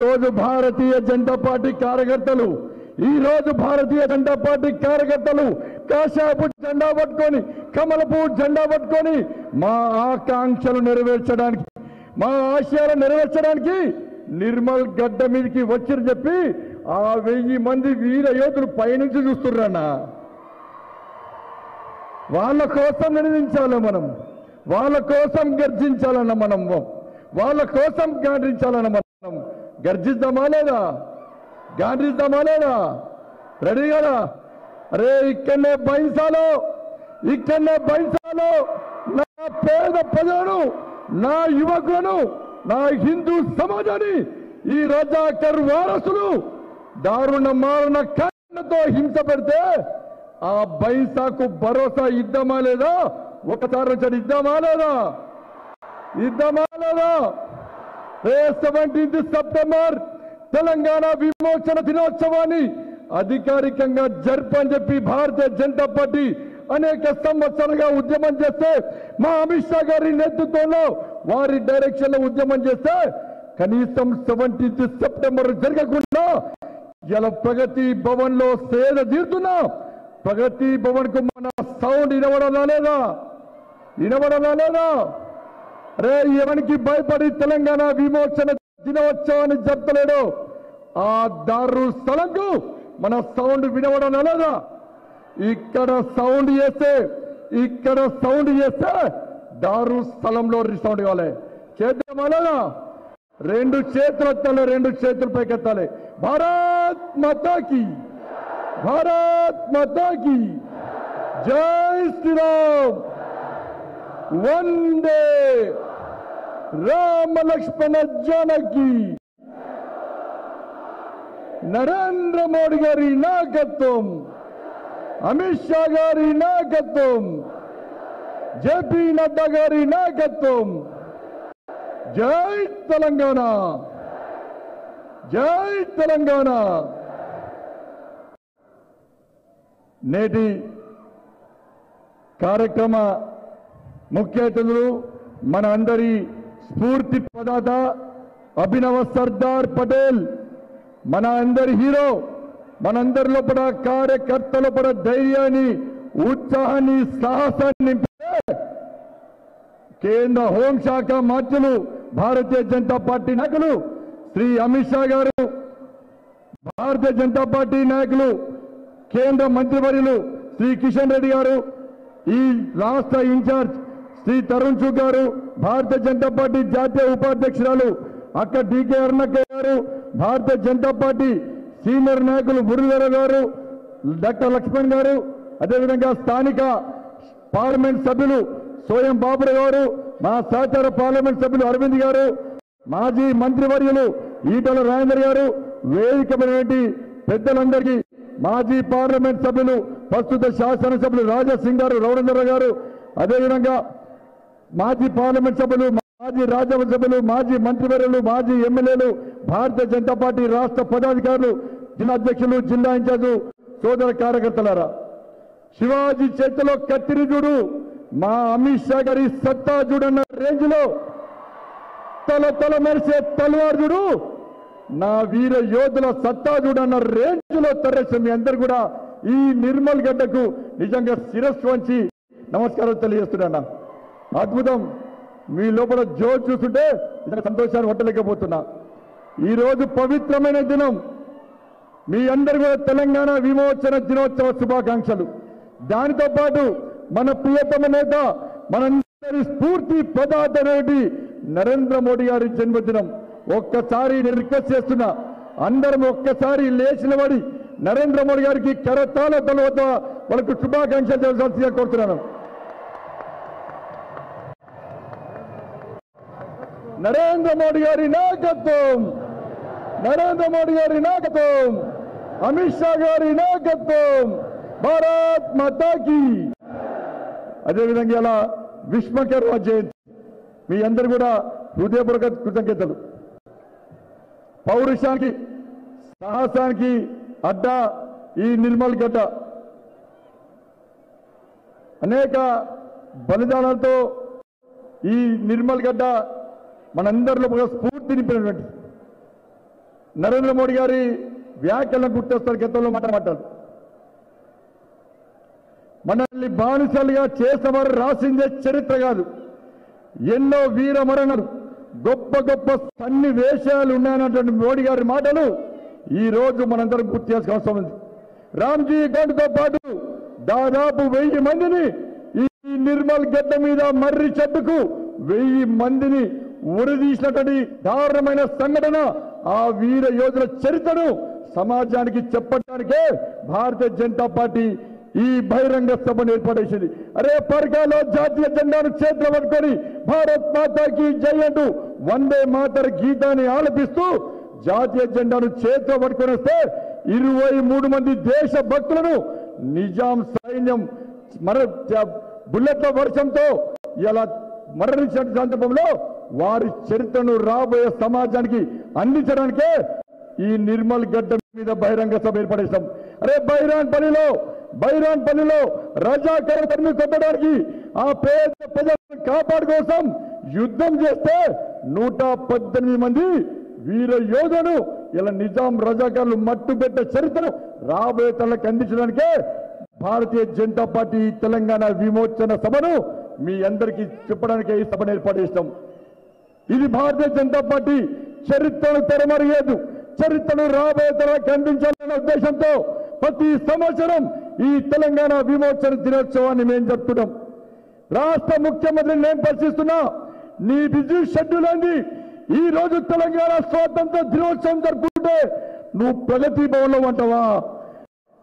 రోజు భారతీయ జనతా పార్టీ కార్యకర్తలు కాషాయపు జెండా పట్టుకొని కమలపు జెండా పట్టుకొని మా ఆకాంక్షలు నెరవేర్చడానికి మా ఆశయాలు నెరవేర్చడానికి నిర్మల్ గడ్డ మీదకి వచ్చిరు చెప్పి ఆ 1000 మంది వీర యోధులు పైనుంచి చూస్తున్నారన్న వాళ్ళ కోసం నినదించాలి మనం వాళ్ళ కోసం గర్జించాలన్న మనం వాళ్ళ కోసం గాండ్రించాలన్న మనం గర్జిద్దామా లేదా రెడీ కదా అరే ఇక్కడనే బైంసాలో నా పేద ప్రజలను నా యువకులను నా హిందూ సమాజాన్ని ఈ రజాకర్ వారసులు దారుణ మారణ కారణంతో హింస పెడితే ఆ బైంసాకు భరోసా ఇద్దామా లేదా ఒకసారి వచ్చాడు ఇద్దామా లేదా 17th సెప్టెంబర్ తెలంగాణ విమోచన దినోత్సవాన్ని అధికారికంగా జరపని చెప్పి భారతీయ జనతా పార్టీ అనేక సంవత్సరాలుగా ఉద్యమం చేస్తే మా అమిత్ షా గారి నేతృత్వంలో వారి డైరెక్షన్ లో ఉద్యమం చేస్తే కనీసం 17th సెప్టెంబర్ జరగకుండా ఇలా ప్రగతి భవన్ లో సేద తీరుతున్నా ప్రగతి భవన్ కు మన సౌండ్ వినబడాలా లేదా అరే ఎవరికి భయపడి తెలంగాణ విమోచన దినోత్సవాన్ని జరపలేడు ఆ దారు స్థలంకు మన సౌండ్ వినబడాలా లేదా ఇక్కడ సౌండ్ చేస్తే దారు స్థలంలో సౌండ్ కావాలి చేద్దామా లేదా 2 చేతులు ఎత్తాలి 2 చేతులు పైకెత్తాలి భారత్ మాతాకి జై శ్రీరామ్ వందే రామ లక్ష్మణ జానకి నరేంద్ర మోడీ గారి నాయకత్వం అమిత్ షా గారి నాయకత్వం జేపీ నడ్డా గారి నాయకత్వం జై తెలంగాణ నేటి కార్యక్రమ ముఖ్య అతిథులు మన అందరి స్ఫూర్తి ప్రదాత అభినవ సర్దార్ పటేల్ మన అందరి హీరో మనందరి లోపల కార్యకర్తల లోపల ధైర్యాన్ని ఉత్సాహాన్ని సాహసాన్ని నింపితే కేంద్ర హోంశాఖ మంత్రులు భారతీయ జనతా పార్టీ నాయకులు శ్రీ అమిత్ షా గారు భారతీయ జనతా పార్టీ నాయకులు కేంద్ర మంత్రివర్యులు శ్రీ కిషన్ రెడ్డి గారు ఈ రాష్ట్ర ఇన్ఛార్జ్ శ్రీ తరుణ్ చుగ్ గారు భారతీయ జనతా పార్టీ జాతీయ ఉపాధ్యక్షురాలు అక్క డికే అరుణక్క గారు భారతీయ జనతా పార్టీ సీనియర్ నాయకులు మురళీధర గారు డాక్టర్ లక్ష్మణ్ గారు అదేవిధంగా స్థానిక పార్లమెంట్ సభ్యులు సోయం బాబురావు గారు మా సహచార పార్లమెంట్ సభ్యులు అరవింద్ గారు మాజీ మంత్రివర్యులు ఈటల రాజేందర్ గారు వేదికమైనటువంటి పెద్దలందరికీ మాజీ పార్లమెంట్ సభ్యులు ప్రస్తుత శాసనసభ్యులు రాజాసింగ్ గారు రవీంద్ర గారు అదేవిధంగా మాజీ పార్లమెంట్ సభ్యులు మాజీ రాజ్యసభ సభ్యులు మాజీ మంత్రివర్యులు మాజీ ఎమ్మెల్యేలు భారతీయ జనతా పార్టీ రాష్ట్ర పదాధికారులు జిల్లా అధ్యక్షులు జిల్లా ఇన్ఛార్జు సోదర కార్యకర్తలారా శివాజీ చేతిలో కత్తిరి చూడు మా అమిత్ షా గారి సత్తా చూడన్న రేంజ్ లో తల మెరిసే తలవారు చూడు నా వీర యోధుల సత్తా చూడన్న రేంజ్ లో తరలిసిన మీ అందరు కూడా ఈ నిర్మల్ గడ్డకు నిజంగా శిరస్సు వంచి నమస్కారం తెలియజేస్తున్నా అద్భుతం మీ లోపల జోరు చూస్తుంటే నిజంగా సంతోషాన్ని పట్టలేకపోతున్నా ఈ రోజు పవిత్రమైన దినం మీ అందరి కూడా తెలంగాణ విమోచన దినోత్సవ శుభాకాంక్షలు దానితో పాటు మన ప్రియతమ నేత మనందరి స్ఫూర్తి ప్రదాత నరేంద్ర మోడీ గారి జన్మదినం ఒక్కసారి నేను రిక్వెస్ట్ చేస్తున్నా అందరం ఒక్కసారి లేచినబడి నరేంద్ర మోడీ గారికి కరతాళ తలవద్ద వాళ్ళకు శుభాకాంక్షలు చేయాల్సిందిగా కోరుతున్నాను నరేంద్ర మోడీ గారి నాయకత్వం అమిత్ షా గారి నాయకత్వం భారత్ మాతాకి అదేవిధంగా ఇలా విశ్వకర్మ జయంతి మీ అందరు కూడా హృదయపూర్వక కృతజ్ఞతలు పౌరుషానికి సాహసానికి అడ్డా ఈ నిర్మల్ గడ్డ అనేక బలిదానాలతో ఈ నిర్మల్ గడ్డ మనందరిలో ఒక స్ఫూర్తి నింపినటువంటి నరేంద్ర మోడీ గారి వ్యాఖ్యలను గుర్తొస్తారు. గతంలో మాట్లాడతారు, మనల్ని బానిసలుగా చేసేవారు రాసిందే చరిత్ర కాదు, ఎన్నో వీర మరణాలు, గొప్ప గొప్ప సన్నివేశాలు ఉన్నాయన్నటువంటి మోడీ గారి మాటలు ఈ రోజు మనందరం గుర్తు చేసుకోవాల్సిన అవసరం ఉంది. రామ్జీ గఢ్తో పాటు దాదాపు 1000 మందిని ఈ నిర్మల్ గడ్డ మీద మర్రి చెట్టుకు 1000 మందిని ఉరిదీసినటువంటి దారుణమైన సంఘటన, ఆ వీర యోధుల చరిత్రను సమాజానికి చెప్పడానికే భారతీయ జనతా పార్టీ ఈ బహిరంగ సభను ఏర్పాటేసింది. అరే పర్గాలో జాతీయ జెండాను చేతిలో పట్టుకొని భారత్ మాతాకి జై అంటూ వందే మాతర గీతాన్ని ఆలపిస్తూ జాతీయ జెండాను చేతిలో పట్టుకొని వస్తే 23 మంది దేశ భక్తులను నిజాం సైన్యం బుల్లెట్ల వర్షంతో ఇలా మరణించిన సందర్భంలో వారి చరిత్రను రాబోయే సమాజానికి అందించడానికే ఈ నిర్మల్ గడ్డ మీద బహిరంగ సభ ఏర్పడేశాం. అరే బైరాన్ పల్లిలో రజాకారుల తరిమి కొట్టడానికి ఆ పేద ప్రజలను కాపాడు కోసం యుద్ధం చేస్తే 118 మంది వీర యోధులను ఇలా నిజాం రజాకారులు మట్టుబెట్ట చరిత్రను రాబోయే తలకు అందించడానికే భారతీయ జనతా పార్టీ తెలంగాణ విమోచన సభను మీ అందరికీ చెప్పడానికే ఈ సభను ఏర్పాటు చేస్తాం. ఇది భారతీయ జనతా పార్టీ చరిత్రను తెరమరిగేదు, చరిత్రను రాబోయే తరానికి అందించాలనే ఉద్దేశంతో ప్రతి సంవత్సరం ఈ తెలంగాణ విమోచన దినోత్సవాన్ని మేము జరుపుతున్నాం. రాష్ట్ర ముఖ్యమంత్రిని నేను ప్రశ్నిస్తున్నా, నీ బిజీ షెడ్యూల్ అంది ఈ రోజు తెలంగాణ స్వాతంత్ర దినోత్సవం జరుపుకుంటే నువ్వు ప్రగతి భవన్లో ఉంటావా?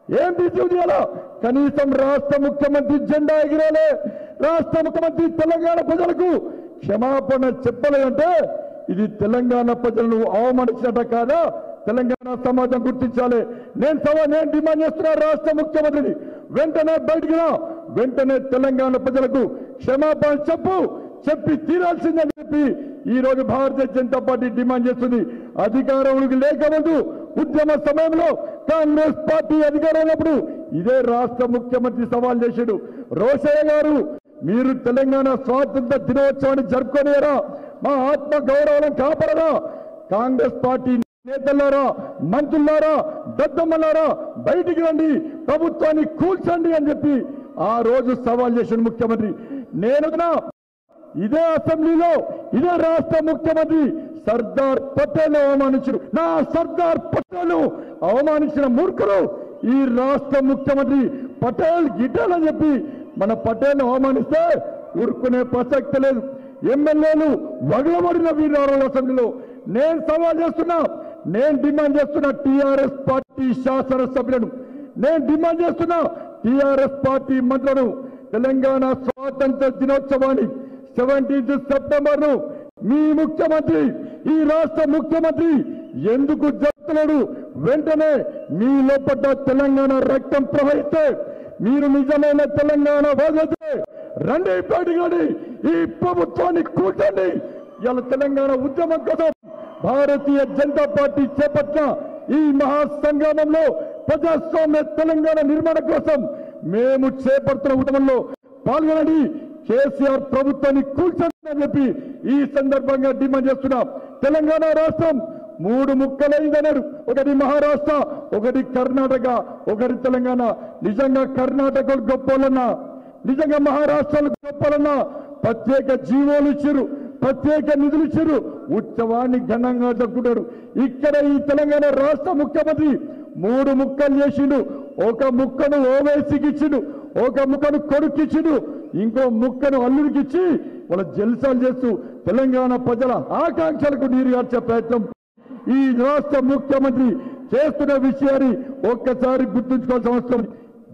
ఏం బిజీ ఉంది అలా? కనీసం రాష్ట్ర ముఖ్యమంత్రి జెండా ఎగిరాలే, రాష్ట్ర ముఖ్యమంత్రి తెలంగాణ ప్రజలకు క్షమాపణ చెప్పలేదంటే ఇది తెలంగాణ ప్రజలను అవమానించినట్ట కాదా? తెలంగాణ సమాజం గుర్తించాలి. నేను డిమాండ్ చేస్తున్నా రాష్ట్ర ముఖ్యమంత్రిని వెంటనే బయటికి రా, వెంటనే తెలంగాణ ప్రజలకు క్షమాపణ చెప్పి తీరాల్సిందని చెప్పి ఈ రోజు భారతీయ జనతా పార్టీ డిమాండ్ చేస్తుంది. అధికారంలోకి లేకముందు ఉద్యమ సమయంలో కాంగ్రెస్ పార్టీ అధికారంలో ఇదే రాష్ట్ర ముఖ్యమంత్రి సవాల్ చేశాడు. రోషయ్య గారు, మీరు తెలంగాణ స్వాతంత్ర దినోత్సవాన్ని జరుపుకోలేరా? మా ఆత్మ గౌరవాలను కాపాడరా? కాంగ్రెస్ పార్టీ నేతలారా, మంత్రులారా, దద్దమ్మలారా బయటికి రండి, ప్రభుత్వాన్ని కూల్చండి అని చెప్పి ఆ రోజు సవాల్ చేసిన ముఖ్యమంత్రి. నేను ఇదే అసెంబ్లీలో ఇదే రాష్ట్ర ముఖ్యమంత్రి సర్దార్ పటేల్ అవమానించారు. నా సర్దార్ పటేల్ అవమానించిన మూర్ఖులు ఈ రాష్ట్ర ముఖ్యమంత్రి పటేల్ గిటేల్ అని చెప్పి మన పటేల్ అవమానిస్తే ఊరుకునే ప్రసక్తి లేదు. ఎమ్మెల్యేలు వగలబడిన వీరాల అసెంబ్లీలో నేను సవాల్ చేస్తున్నా, నేను డిమాండ్ చేస్తున్నా టీఆర్ఎస్ పార్టీ శాసనసభ్యులను, నేను డిమాండ్ చేస్తున్నా టీఆర్ఎస్ పార్టీ మంత్రులను తెలంగాణ స్వాతంత్ర దినోత్సవాన్ని 17 సెప్టెంబర్ మీ ముఖ్యమంత్రి ఈ రాష్ట్ర ముఖ్యమంత్రి ఎందుకు జరుపుతున్నాడు? వెంటనే మీ లోపల తెలంగాణ రక్తం ప్రవహిస్తే, మీరు నిజమైన తెలంగాణ వాదితే రండి బయటగాని ఈ ప్రభుత్వాన్ని కూర్చోండి. ఇలా తెలంగాణ ఉద్యమం కోసం భారతీయ జనతా పార్టీ చేపట్టిన ఈ మహాసంగ్రామంలో ప్రజాస్వామ్య తెలంగాణ నిర్మాణం కోసం మేము చేపడుతున్న ఉద్యమంలో పాల్గొనండి. కేసీఆర్ ప్రభుత్వాన్ని కూల్చండి అని చెప్పి ఈ సందర్భంగా డిమాండ్ చేస్తున్నాం. తెలంగాణ రాష్ట్రం 3 ముక్కలైందన్నారు. ఒకటి మహారాష్ట్ర, ఒకటి కర్ణాటక, ఒకటి తెలంగాణ. నిజంగా కర్ణాటక గొప్పలన్నా, నిజంగా మహారాష్ట్రలు గొప్పలన్నా ప్రత్యేక జీవోలు ఇచ్చారు, ప్రత్యేక నిధులు ఇచ్చారు, ఉత్సవాన్ని ఘనంగా జరుపుకుంటారు. ఇక్కడ ఈ తెలంగాణ రాష్ట్ర ముఖ్యమంత్రి 3 ముక్కలు చేసిండు. ఒక ముక్కను ఓవైసీకి ఇచ్చిండు, ఒక ముక్కను కొడుకిచ్చిండు, ఇంకో ముక్కను అల్లుడికిచ్చి వాళ్ళ జల్సాలు చేస్తూ తెలంగాణ ప్రజల ఆకాంక్షలకు నీరుగార్చే ప్రయత్నం ఈ రాష్ట్ర ముఖ్యమంత్రి చేస్తున్న విషయాన్ని ఒక్కసారి గుర్తుంచుకోవాల్సిన అవసరం.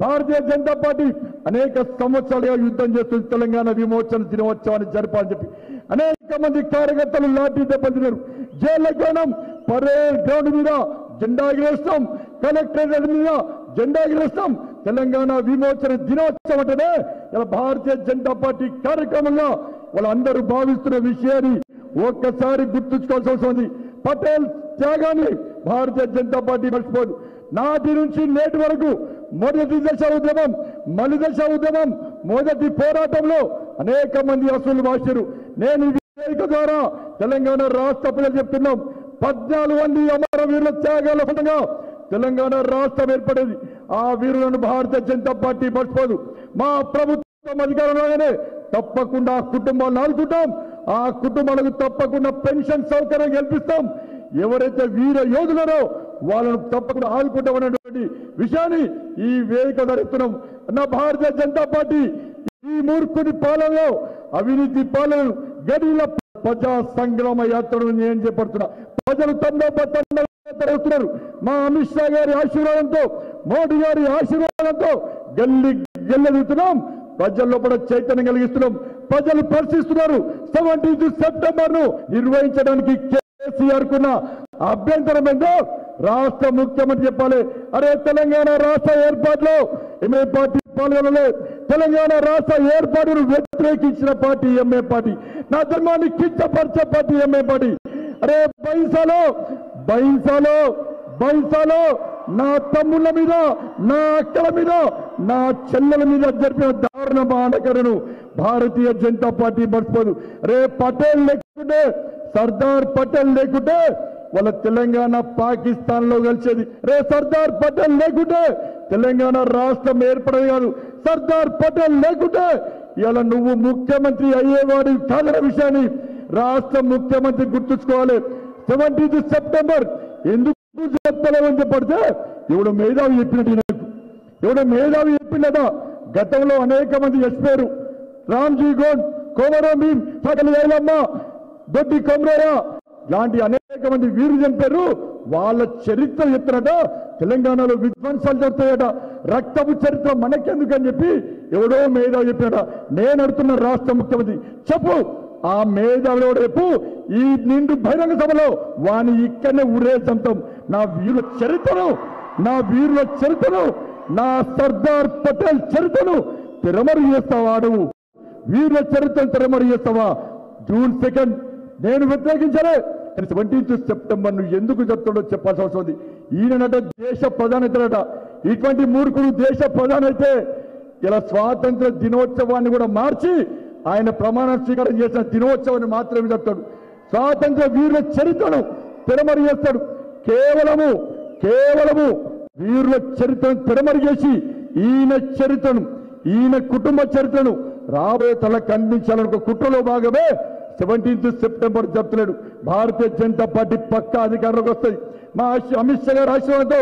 భారతీయ జనతా పార్టీ అనేక సంవత్సరాలుగా యుద్ధం చేస్తుంది తెలంగాణ విమోచన దినోత్సవాన్ని జరపాలని చెప్పి. అనేక మంది కార్యకర్తలు లాఠీ దెబ్బతిన్నారు. జైళ్ల గోణం పరేడ్ గ్రౌండ్ మీద జెండా ఎగిరేస్తాం, కలెక్టరేట్ మీద జెండా ఎగిరేస్తాం. తెలంగాణ విమోచన దినోత్సవం అంటేనే ఇలా భారతీయ జనతా పార్టీ కార్యక్రమంగా వాళ్ళందరూ భావిస్తున్న విషయాన్ని ఒక్కసారి గుర్తుంచుకోవాల్సిన అవసరం ఉంది. పటేల్ త్యాగాన్ని భారతీయ జనతా పార్టీ మర్చిపోదు. నాటి నుంచి నేటి వరకు మొదటి దశ ఉద్యమం, మలి దశ ఉద్యమం, మొదటి పోరాటంలో అనేక మంది అసలు భాషలు. నేను ఈ వేదిక ద్వారా తెలంగాణ రాష్ట్ర ప్రజలు చెప్తున్నాం, 14 మంది అమరవీరుల త్యాగాల ఫలంగా తెలంగాణ రాష్ట్రం ఏర్పడేది. ఆ వీరులను భారతీయ జనతా పార్టీ మర్చిపోదు. మా ప్రభుత్వం అధికారంలోనే తప్పకుండా ఆ కుటుంబాలను ఆదుకుంటాం. ఆ కుటుంబాలకు తప్పకుండా పెన్షన్ సౌకర్యం కల్పిస్తాం. ఎవరైతే వీర యోధులరో వాళ్ళను తప్పకుండా ఆదుకుంటామనేటువంటి విషయాన్ని ఈ వేదిక ధరిస్తున్నాం. నా భారతీయ జనతా పార్టీ ఈ మూర్ఖుని పాలనలో అవినీతి పాలనను గడిల ప్రజా సంగ్రామ యాత్రను నేను చేపడుతున్నా. ప్రజలు తరుస్తున్నారు. మా అమిత్ షా గారి ఆశీర్వాదంతో, మోడీ గారి ఆశీర్వాదంతో గెల్లెదుగుతున్నాం. ప్రజల్లో కూడా చైతన్యం కలిగిస్తున్నాం. ప్రజలు పరిశీలిస్తున్నారు. 17 సెప్టెంబర్ ను నిర్వహించడానికి కేసీఆర్ కున్న అభ్యంతరం ఏందో రాష్ట్ర ముఖ్యమంత్రి చెప్పాలి. అరే తెలంగాణ రాష్ట్ర ఏర్పాటులో ఎంఏ పార్టీ పాల్గొనలే. తెలంగాణ రాష్ట్ర ఏర్పాటును వ్యతిరేకించిన పార్టీ ఎంఏ పార్టీ. నా ధర్మాన్ని కించపరిచే పార్టీ ఎంఏ పార్టీ. అరే బైంసాలో నా తమ్ముళ్ళ మీద, నా అక్కల మీద, నా చెల్లెల మీద జరిపిన దారుణ మానకరను భారతీయ జనతా పార్టీ మర్చిపోదు. రే పటేల్ లేకుంటే, సర్దార్ పటేల్ లేకుంటే వాళ్ళ తెలంగాణ పాకిస్తాన్ లో కలిసేది. రే సర్దార్ పటేల్ లేకుంటే తెలంగాణ రాష్ట్రం ఏర్పడేది కాదు. సర్దార్ పటేల్ లేకుంటే ఇలా నువ్వు ముఖ్యమంత్రి అయ్యేవాడి కాదన్న విషయాన్ని రాష్ట్ర ముఖ్యమంత్రి గుర్తుంచుకోవాలి. 17 సెప్టెంబర్ ఎందుకు చెప్తలేమని చెప్పడితే ఎవడో మేధావి చెప్పినట్టు నాకు ఎవడో మేధావి చెప్పిందట. గతంలో అనేక మంది చచ్చిపోయారు. రామ్జీ గోండ్, కోమరం భీం, సకలి ఐలమ్మ, దొడ్డి కొమరయ్య లాంటి అనేక మంది వీరు చంపారు. వాళ్ళ చరిత్ర చెప్తారట. తెలంగాణలో విధ్వంసాలు జరుగుతాయట. రక్తపు చరిత్ర మనకెందుకని చెప్పి ఎవడో మేధావి చెప్పాడ. నేను అడుగుతున్న రాష్ట్ర ముఖ్యమంత్రి చెప్పు, ఆ మేధావిలో రేపు ఈ నిండు బహిరంగ సభలో వాని ఇక్కడనే ఉరే చంపం. నా వీరుల చరిత్రను, నా సర్దార్ పటేల్ చరిత్రను తెరమరు చేస్తావా? నువ్వు వీరుల చరిత్రను తెరమరు చేస్తావా? జూన్ 2 నేను వ్యతిరేకించలే. 17 సెప్టెంబర్ ను ఎందుకు చెప్తాడో చెప్పాల్సిన అవసరం ఉంది. ఈయనట దేశ ప్రధానైతేనట. ఇటువంటి మూర్ఖుడు దేశ ప్రధానైతే ఇలా స్వాతంత్ర దినోత్సవాన్ని కూడా మార్చి ఆయన ప్రమాణ స్వీకారం చేసిన దినోత్సవాన్ని మాత్రమే చెప్తాడు. స్వాతంత్ర వీరుల చరిత్రను తెరమరు చేస్తాడు. కేవలము వీరుల చరిత్రను తెరమరు చేసి ఈయన కుటుంబ చరిత్రను రాబోయే తలకు అందించాలనుకో కుట్రలో భాగమే 17 సెప్టెంబర్ చెప్తున్నాడు. భారతీయ జనతా పార్టీ పక్కా అధికారంలోకి వస్తుంది. మా అమిత్ షా గారి ఆశీర్వాదంతో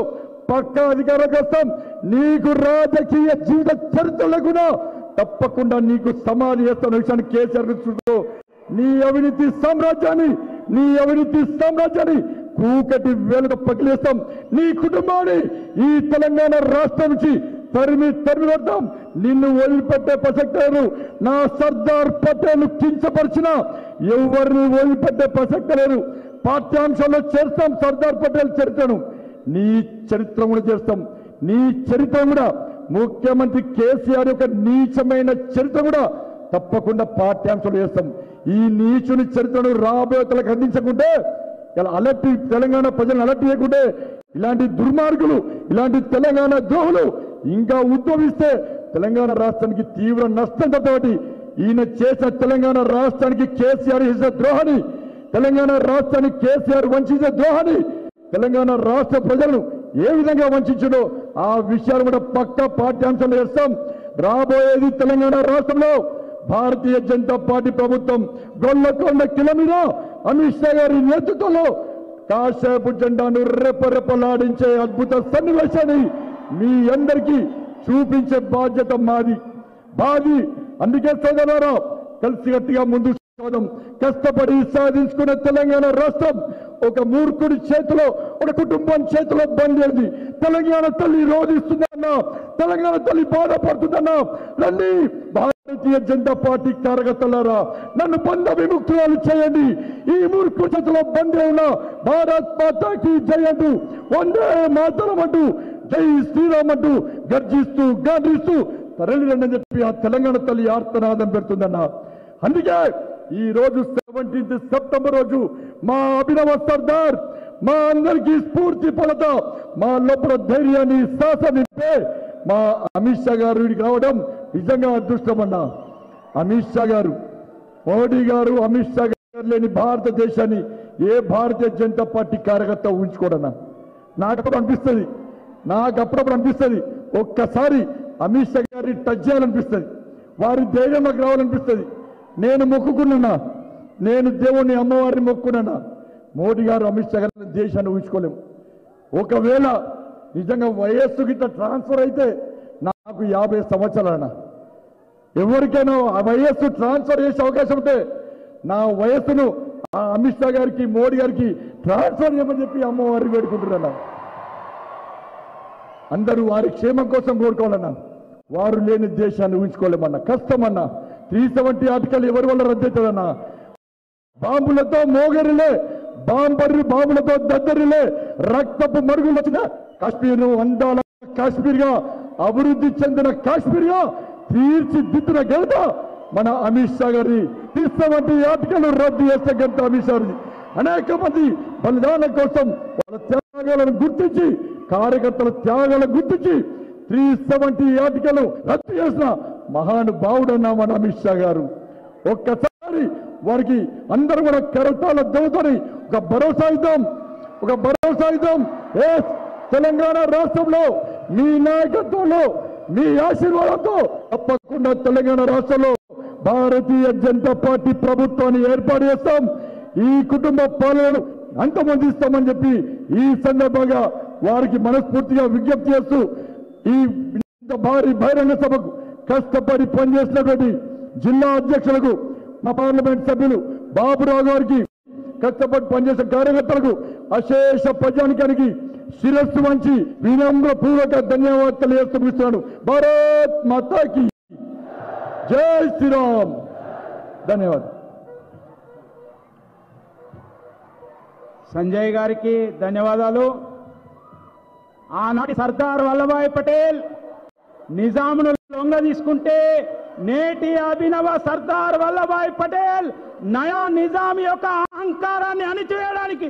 పక్కా అధికారంలోకి వస్తాం. నీకు రాజకీయ జీవిత చరిత్ర లేకుండా తప్పకుండా నీకు సమాధి చేస్తున్న విషయాన్ని కేసీఆర్ చూస్తూ నీ అవినీతి సామ్రాజ్యాన్ని కూకటి వేలుగా పగిలేస్తాం. నీ కుటుంబాన్ని ఈ తెలంగాణ రాష్ట్రం నుంచి తరిమి కొడతాం. నిన్ను వదిలిపెట్టే ప్రసక్తి లేదు. నా సర్దార్ పటేల్ కించపరిచిన ఎవరిని వదిలిపెట్టే ప్రసక్తి లేదు. పాఠ్యాంశాల్లో చేస్తాం సర్దార్ పటేల్ చరిత్రను. నీ చరిత్ర కూడా చేస్తాం. నీ చరిత్ర కూడా ముఖ్యమంత్రి కేసీఆర్ యొక్క నీచమైన చరిత్ర కూడా తప్పకుండా పాఠ్యాంశాలు చేస్తాం. ఈ నీచుని చరిత్రను రాబోయే తలకు అందించకుంటే, ఇలా తెలంగాణ ప్రజలను అలర్ట్ చేయకుంటే, ఇలాంటి దుర్మార్గులు, ఇలాంటి తెలంగాణ ద్రోహులు ఇంకా ఉద్భవిస్తే తెలంగాణ రాష్ట్రానికి తీవ్ర నష్టం తప్పటి. ఈయన చేసిన తెలంగాణ రాష్ట్రానికి కేసీఆర్ చేసిన ద్రోహాన్ని, తెలంగాణ రాష్ట్రానికి కేసీఆర్ వంచించిన ద్రోహాన్ని, తెలంగాణ రాష్ట్ర ప్రజలను ఏ విధంగా వంచించడో ఆ విషయాలు కూడా పక్కా పాఠ్యాంశాలు చేస్తాం. రాబోయేది తెలంగాణ రాష్ట్రంలో భారతీయ జనతా పార్టీ ప్రభుత్వం గొల్లకొండ కిల మీద అమిత్ షా గారి నేతృత్వంలో కాషాయపు జెండాను రెపరెపలాడించే అద్భుత సన్నివేశాన్ని మీ అందరికీ చూపించే బాధ్యత మాది. అందుకే సోదరులారా, కలిసికట్టుగా ముందు సాగం. కష్టపడి సాధించుకున్న తెలంగాణ రాష్ట్రం ఒక మూర్ఖుడి చేతిలో, ఒక కుటుంబం చేతిలో బందేది. తెలంగాణ తల్లి రోధిస్తుందన్నా, తెలంగాణ తల్లి బాధపడుతుందన్నా, రండి భారతీయ జనతా పార్టీ కార్యకర్తలారా, నన్ను బంధ విముక్తురాలు చేయండి. ఈ మూర్ఖుడి చేతిలో బందే ఉన్న భారత్ మాతాకి జై అంటూ, వందే మాతరం అంటూ, జై శ్రీరామ్ అంటూ గర్జిస్తూ గాంధిస్తూ తరలిరండి అని చెప్పి ఆ తెలంగాణ తల్లి ఆర్తనాదం పెడుతుందన్నా. అందుకే ఈ రోజు 17 సెప్టెంబర్ రోజు మా అభినవ సర్దార్, మా అందరికీ స్ఫూర్తి ఫలత, మా లోపల ధైర్యాన్ని శాసనింపే మా అమిత్ షా గారు రావడం నిజంగా అదృష్టం అన్నా. అమిత్ షా గారు, మోడీ గారు, అమిత్ షా గారు లేని భారతదేశాన్ని ఏ భారతీయ జనతా పార్టీ కార్యకర్త ఊహించుకోడన్నా. నాకప్పుడు అనిపిస్తుంది ఒక్కసారి అమిత్ షా గారిని టచ్ చేయాలనిపిస్తుంది, వారి ధైర్యంలోకి రావాలనిపిస్తుంది. నేను మొక్కుకున్నా, నేను దేవుణ్ణి అమ్మవారిని మొక్కుకున్నా. మోడీ గారు అమిత్ షా గారిని దేశాన్ని ఊహించుకోలేము. ఒకవేళ నిజంగా వయస్సు గిట్ట ట్రాన్స్ఫర్ అయితే నాకు 50 సంవత్సరాలన్నా, ఎవరికైనా ఆ వయస్సు ట్రాన్స్ఫర్ చేసే అవకాశం ఉంటే నా వయస్సును ఆ అమిత్ షా గారికి మోడీ గారికి ట్రాన్స్ఫర్ చేయమని చెప్పి అమ్మవారిని వేడుకుంటున్నా. అందరూ వారి క్షేమం కోసం కోరుకోవాలన్నా. వారు లేని దేశాన్ని ఊహించుకోలేమన్నా, కష్టమన్నా. 370 ఆర్టికల్ ఎవరి వల్ల రద్దవుతుందన్నా? బాంబులతో మోగరిలే, బాంబులతో దద్దరిలే, రక్తపు మరుగులు వచ్చిన కాశ్మీర్ అందాల కాశ్మీర్ గా అభివృద్ధి చెందిన కాశ్మీర్ గా తీర్చిదిద్దిన ఘనత మన అమిత్ షా గారి. 370 ఆర్టికల్ రద్దు చేస్తే ఘనత అమిత్ షా గారిది. అనేక మంది బలిదానం కోసం వాళ్ళ త్యాగాలను గుర్తించి, కార్యకర్తల త్యాగాలను గుర్తించి 370 ఆర్టికల్ రద్దు చేసిన మహానుభావుడన్నా మన అమిత్ షా గారు. ఒక్కసారి వారికి అందరూ కూడా కరతాల దొరుకుతాయి. ఒక భరోసా ఇద్దాం. తెలంగాణ రాష్ట్రంలో మీ నాయకత్వంలో, మీ ఆశీర్వాదంతో తప్పకుండా తెలంగాణ రాష్ట్రంలో భారతీయ జనతా పార్టీ ప్రభుత్వాన్ని ఏర్పాటు చేస్తాం. ఈ కుటుంబ పాలనను అంతమొందిస్తామని చెప్పి ఈ సందర్భంగా వారికి మనస్ఫూర్తిగా విజ్ఞప్తి చేస్తూ, ఈ భారీ బహిరంగ సభకు కష్టపడి పనిచేసినటువంటి జిల్లా అధ్యక్షులకు, మా పార్లమెంట్ సభ్యులు బాబురావు గారికి, కష్టపడి పనిచేసిన కార్యకర్తలకు, అశేష ప్రజానికానికి శిరస్సు వంచి వినమ్ర పూర్వక ధన్యవాదాలు తెలియజేస్తూ ముగిస్తున్నాను. భారత్ మాతాకి జై శ్రీరామ్. ధన్యవాదాలు. సంజయ్ గారికి ధన్యవాదాలు. ఆనాటి సర్దార్ వల్లభాయ్ పటేల్ నిజామును లొంగ తీసుకుంటే నేటి అభినవ సర్దార్ వల్లభాయ్ పటేల్ నయా నిజాం యొక్క అహంకారాన్ని అణిచివేయడానికి